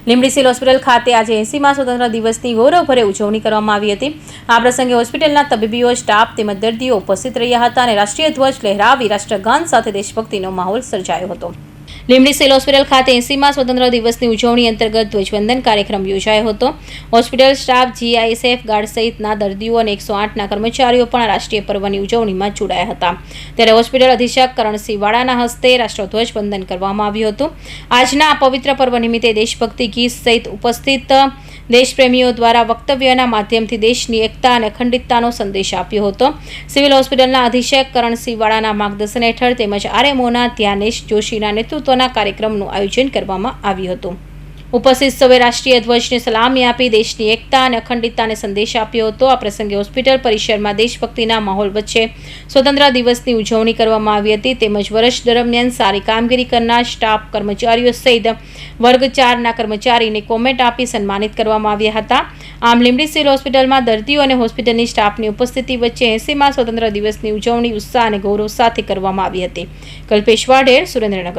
Limbdi civil hospital ખાતે આજે 80મા સ્વતંત્ર દિવસની ગૌરવભરે ઉજવણી કરવામાં આવી હતી। આ પ્રસંગે હોસ્પિટલના તબીબીઓ, સ્ટાફ તેમજ દર્દીઓ ઉપસ્થિત રહ્યા હતા અને રાષ્ટ્રીય ધ્વજ લહેરાવી રાષ્ટ્રગાન સાથે દેશભક્તિનો માહોલ સર્જાયો હતો। લીંબડી સિવિલ હોસ્પિટલ ખાતે 80મા સ્વતંત્ર દિવસની ઉજવણી અંતર્ગત ધ્વજવંદન કાર્યક્રમ યોજાયો હતો। હોસ્પિટલ સ્ટાફ, GISF ગાર્ડ સહિતના દર્દીઓ અને 108ના કર્મચારીઓ પણ રાષ્ટ્રીય પર્વની ઉજવણીમાં જોડાયા હતા। ત્યારે હોસ્પિટલ અધિક્ષક કરણસિંહ વાળાના હસ્તે રાષ્ટ્રધ્વજ વંદન કરવામાં આવ્યું હતું। આજના આ પવિત્ર પર્વ નિમિત્તે દેશભક્તિ ગીત સહિત ઉપસ્થિત દેશપ્રેમીઓ દ્વારા વક્તવ્યના માધ્યમથી દેશની એકતા અને અખંડિતતાનો સંદેશ આપ્યો હતો। સિવિલ હોસ્પિટલના અધિક્ષક કરણસિંહ વાળાના માર્ગદર્શન હેઠળ તેમજ RMOના ધ્યાનેશ જોશીના નેતૃત્વના કાર્યક્રમનું આયોજન કરવામાં આવ્યું હતું। ઉપસ્થિત સૌએ રાષ્ટ્રીય ધ્વજને સલામી આપી દેશની એકતા અને અખંડિતતાને સંદેશ આપ્યો હતો। આ પ્રસંગે હોસ્પિટલ પરિસરમાં દેશભક્તિના માહોલ વચ્ચે સ્વતંત્ર દિવસની ઉજવણી કરવામાં આવી હતી। તેમજ વર્ષ દરમિયાન સારી કામગીરી કરનાર સ્ટાફ, કર્મચારીઓ સહિત વર્ગ 4ના કર્મચારીને કોમેન્ટ આપી સન્માનિત કરવામાં આવ્યા હતા। આમ લીંબડી સિવિલ હોસ્પિટલમાં દર્દીઓ અને હોસ્પિટલની સ્ટાફની ઉપસ્થિતિ વચ્ચે 80મા સ્વતંત્ર દિવસની ઉજવણી ઉત્સાહ અને ગૌરવ સાથે કરવામાં આવી હતી। કલ્પેશ વાઢેર, સુરેન્દ્રનગર।